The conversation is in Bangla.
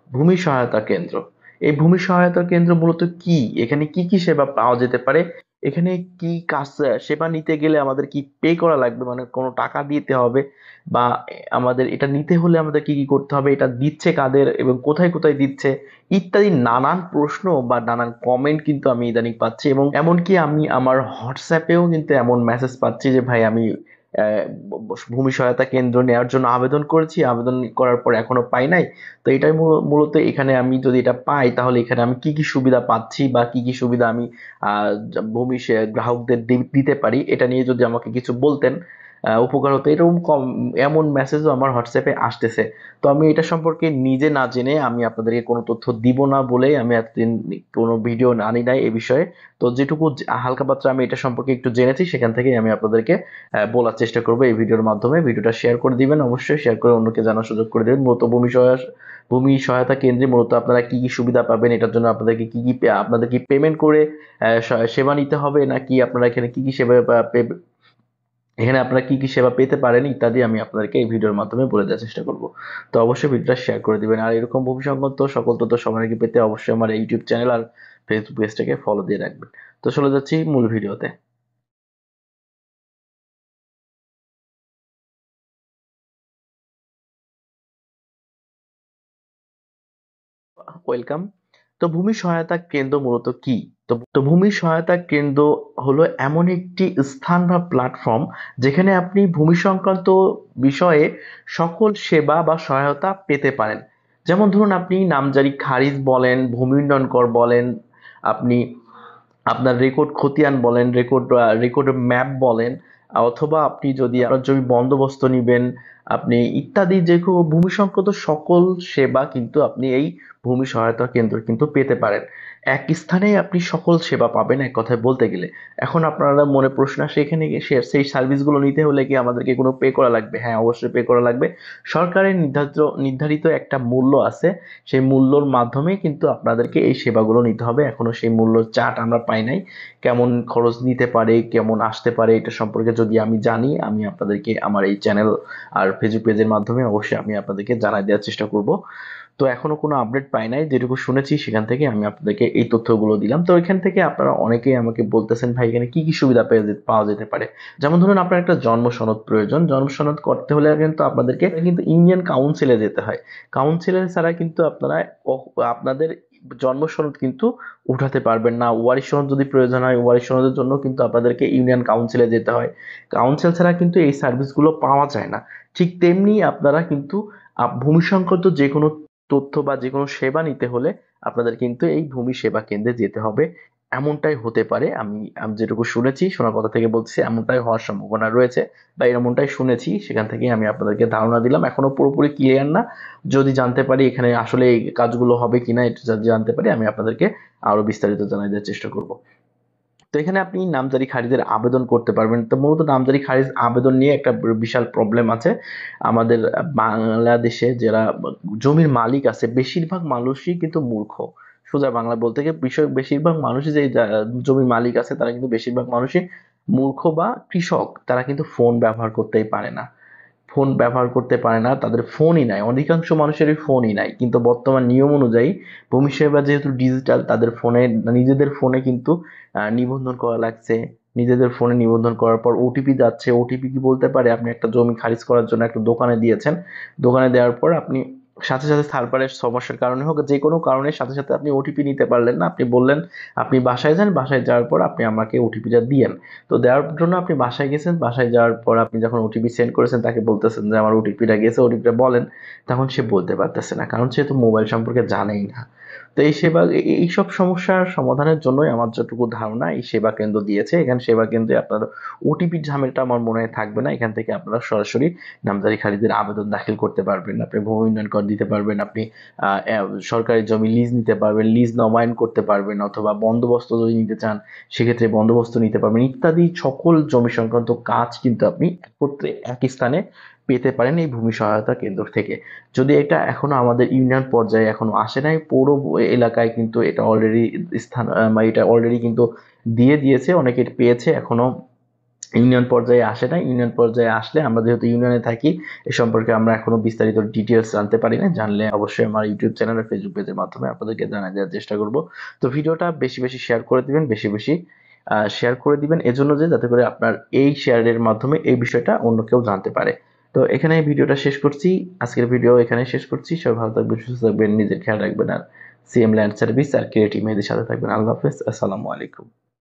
ভূমি সহায়তা কেন্দ্র। এই ভূমি সহায়তা কেন্দ্র মূলত কি? এখানে কি কি সেবা পাওয়া যেতে পারে? এখানে কি কাজ, সেবা নিতে গেলে আমাদের কি পে করা লাগবে, মানে কোনো টাকা দিতে হবে, বা আমাদের এটা নিতে হলে আমাদের কি কি করতে হবে, এটা দিচ্ছে কাদের এবং কোথায় কোথায় দিচ্ছে, ইত্যাদি নানান প্রশ্ন বা নানান কমেন্ট কিন্তু আমি ইদানিং পাচ্ছি। এবং এমনকি আমি আমার হোয়াটসঅ্যাপেও কিন্তু এমন মেসেজ পাচ্ছি যে ভাই আমি ভূমি সহায়তা কেন্দ্র নেওয়ার জন্য আবেদন করেছি, আবেদন করার পর এখনো পাই নাই। তো এটাই মূলত এখানে আমি যদি এটা পাই তাহলে এখানে আমি কি কি সুবিধা পাচ্ছি বা কি কি সুবিধা আমি গ্রাহকদের দিতে পারি, এটা নিয়ে যদি আমাকে কিছু বলতেন উপকার হতো। এরকম এমন মেসেজও আমার হোয়াটসঅ্যাপে আসতেছে। তো আমি এটা সম্পর্কে নিজে না জেনে আমি আপনাদেরকে কোনো তথ্য দিব না বলেই আমি এতদিন কোনো ভিডিও আনি নাই এই বিষয়ে। তো যেটুকু হালকা পাতলা আমি এটা সম্পর্কে একটু জেনেছি সেখান থেকেই আমি আপনাদেরকে বলার চেষ্টা করবো এই ভিডিওর মাধ্যমে। ভিডিওটা শেয়ার করে দিবেন, অবশ্যই শেয়ার করে অন্যকে জানার সুযোগ করে দেবেন। মূলত ভূমি সহায়তা কেন্দ্রে মূলত আপনারা কি কি সুবিধা পাবেন, এটার জন্য আপনাদেরকে কি কি আপনাদের কি পেমেন্ট করে সেবা নিতে হবে, নাকি আপনারা এখানে কি কি সেবা এখানে আপনারা কি কি সেবা পেতে পারেন ইত্যাদি আমি আপনাদেরকে এই ভিডিওর মাধ্যমে বলে দেওয়ার চেষ্টা করব। তো অবশ্যই ভিডিওটা শেয়ার করে দিবেন। আর এরকম ভূমি সংক্রান্ত সকল তথ্য সবার আগে পেতে অবশ্যই আমার ইউটিউব চ্যানেল আর ফেসবুক পেজটাকে ফলো দিয়ে রাখবেন। তো চলে যাচ্ছি মূল ভিডিওতে। ওয়েলকাম। তো ভূমি সহায়তা কেন্দ্র মূলত কি? তো ভূমি সহায়তা কেন্দ্র হলো এমন একটি স্থান বা প্ল্যাটফর্ম যেখানে আপনি ভূমি সংক্রান্ত বিষয়ে সকল সেবা বা সহায়তা পেতে পারেন। যেমন ধরুন আপনি নামজারি খারিজ বলেন, ভূমি উন্নয়ন কর বলেন, আপনি আপনার রেকর্ড খতিয়ান বলেন, রেকর্ড ম্যাপ বলেন, অথবা আপনি যদি আপনার জমি বন্দোবস্ত নিবেন, আপনি ইত্যাদি যে কোনো ভূমি সংক্রান্ত সকল সেবা কিন্তু আপনি এই ভূমি সহায়তা কেন্দ্র কিন্তু পেতে পারেন। এক স্থানেই আপনি সকল সেবা পাবেন এক কথায় বলতে গেলে। এখন আপনারা মনে প্রশ্ন আসে এখানে সেই সার্ভিসগুলো নিতে হলে কি আমাদেরকে কোনো পে করা লাগবে? হ্যাঁ, অবশ্যই পে করা লাগবে। সরকারের নির্ধারিত একটা মূল্য আছে, সেই মূল্যর মাধ্যমে কিন্তু আপনাদেরকে এই সেবাগুলো নিতে হবে। এখনো সেই মূল্য চার্ট আমরা পাই নাই। কেমন খরচ নিতে পারে, কেমন আসতে পারে, এটা সম্পর্কে যদি আমি জানি আমি আপনাদেরকে আমার এই চ্যানেল আর ফেসবুক পেজের মাধ্যমে অবশ্যই আমি আপনাদেরকে জানাই দেওয়ার চেষ্টা করব। তো এখনো কোনো আপডেট পাই নাই, যেটুকু শুনেছি সেখান থেকে আমি আপনাদেরকে এই তথ্যগুলো দিলাম। তো এখান থেকে আপনারা অনেকেই আমাকে বলতেছেন ভাই এখানে কি কি সুবিধা পাওয়া যেতে পারে। যেমন ধরুন আপনার একটা জন্ম সনদ প্রয়োজন, জন্ম সনদ করতে হলে কিন্তু আপনাদেরকে কিন্তু ইউনিয়ন কাউন্সিলে যেতে হয়। কাউন্সিলর ছাড়া কিন্তু আপনারা আপনাদের জন্ম সনদ কিন্তু উঠাতে পারবেন না। ওয়ারিশ সনদ যদি প্রয়োজন হয়, ওয়ারিশ সনদের জন্য কিন্তু আপনাদেরকে ইউনিয়ন কাউন্সিলে যেতে হয়। কাউন্সিল ছাড়া কিন্তু এই সার্ভিসগুলো পাওয়া যায় না। ঠিক তেমনি আপনারা কিন্তু ভূমি সংক্রান্ত যে কোনো তথ্য বা যে কোনো সেবা নিতে হলে আপনাদের কিন্তু এই ভূমি সেবা কেন্দ্রে যেতে হবে। এমনটাই হতে পারে, আমি আমি যেটুকু শুনেছি, শোনার কথা থেকে বলছি এমনটাই হওয়ার সম্ভাবনা রয়েছে বা এমনটাই শুনেছি, সেখান থেকে আমি আপনাদেরকে ধারণা দিলাম। এখনো পুরোপুরি ক্লিয়ার না। যদি জানতে পারি এখানে আসলে এই কাজগুলো হবে কিনা, এটা যদি জানতে পারি আমি আপনাদেরকে আরো বিস্তারিত জানাই দেওয়ার চেষ্টা করব। তো এখানে আপনি নামজারি খারিজের আবেদন করতে পারবেন। তো মূলত নামজারি খারিজ আবেদন নিয়ে একটা বিশাল প্রবলেম আছে আমাদের বাংলাদেশে। যারা জমির মালিক আছে বেশিরভাগ মানুষই কিন্তু মূর্খ। সোজা বাংলা বলতে গিয়ে বেশিরভাগ মানুষই যে জমির মালিক আছে তারা কিন্তু বেশিরভাগ মানুষই মূর্খ বা কৃষক। তারা কিন্তু ফোন ব্যবহার করতেই পারে না। ফোন ব্যবহার করতে পারে না, তাদের ফোনই নাই, অধিকাংশ মানুষেরই ফোনই নাই। কিন্তু বর্তমান নিয়ম অনুযায়ী ভূমি সেবা যেহেতু ডিজিটাল, তাদের ফোনে নিজেদের ফোনে কিন্তু নিবন্ধন করা লাগছে। নিজেদের ফোনে নিবন্ধন করার পর ওটিপি যাচ্ছে। ওটিপি কি বলতে পারে? আপনি একটা জমি খারিজ করার জন্য একটা দোকানে দিয়েছেন, দোকানে দেওয়ার পর আপনি সাথে সাথে সার্ভারের সমস্যার কারণে হোক যে কোনো কারণে সাথে সাথে আপনি ওটিপি নিতে পারলেন না। আপনি বললেন আপনি বাসায় যান, বাসায় যাওয়ার পর আপনি আমাকে ওটিপিটা দিয়েন। তো দেওয়ার জন্য আপনি বাসায় গেছেন, বাসায় যাওয়ার পর আপনি যখন ওটিপি সেন্ড করেছেন তাকে বলতেছেন যে আমার ওটিপিটা গেছে, ওটিপিটা বলেন। তখন সে বলতে পারতেছে না, কারণ সে তো মোবাইল সম্পর্কে জানেই না। তো এই সেবা এইসব সমস্যার সমাধানের জন্যই আমার যতটুকু ধারণা এই সেবা কেন্দ্র দিয়েছে। এখানে সেবা কেন্দ্রে আপনার ওটিপির ঝামেলাটা আমার মনে হয় থাকবে না। এখান থেকে আপনারা সরাসরি নামজারি খারিজের আবেদন দাখিল করতে পারবেন, আপনি ভূমি উন্নয়ন কর দিতে পারবেন, আপনি সরকারি জমি লিজ নিতে পারবেন, লিজ নবায়ন করতে পারবেন, অথবা বন্দোবস্ত যদি নিতে চান সেক্ষেত্রে বন্দোবস্ত নিতে পারবেন। ইত্যাদি সকল জমি সংক্রান্ত কাজ কিন্তু আপনি একত্রে একই স্থানে পেতে পারেন এই ভূমি সহায়তা কেন্দ্র থেকে। যদি এটা এখনো আমাদের ইউনিয়ন পর্যায়ে এখনো আসে নাই, পৌর এলাকায় কিন্তু এটা অলরেডি স্থান এটা অলরেডি কিন্তু দিয়ে দিয়েছে, অনেকে পেয়েছে। এখনো ইউনিয়ন পর্যায়ে আসে না। ইউনিয়ন পর্যায়ে আসলে আমরা যেহেতু ইউনিয়নে থাকি এ সম্পর্কে আমরা এখনো বিস্তারিত ডিটেলস জানতে পারি না। জানলে অবশ্যই আমার ইউটিউব চ্যানেল আর ফেসবুক পেজের মাধ্যমে আপনাদেরকে জানাই দেওয়ার চেষ্টা করব। তো ভিডিওটা বেশি বেশি শেয়ার করে দিবেন, বেশি বেশি শেয়ার করে দিবেন এজন্য যে যাতে করে আপনার এই শেয়ারের মাধ্যমে এই বিষয়টা অন্য কেউ জানতে পারে। তো এখানে ভিডিওটা শেষ করছি, আজকের ভিডিও এখানে শেষ করছি। সবাই ভালো থাকবেন, সুস্থ থাকবেন, নিজের খেয়াল রাখবেন আর সিএম ল্যান্ড সার্ভিস আর ক্রিয়েটিভ মেহেদীর সাথে থাকবেন। আল্লাহ হাফেজ, আসসালামু আলাইকুম।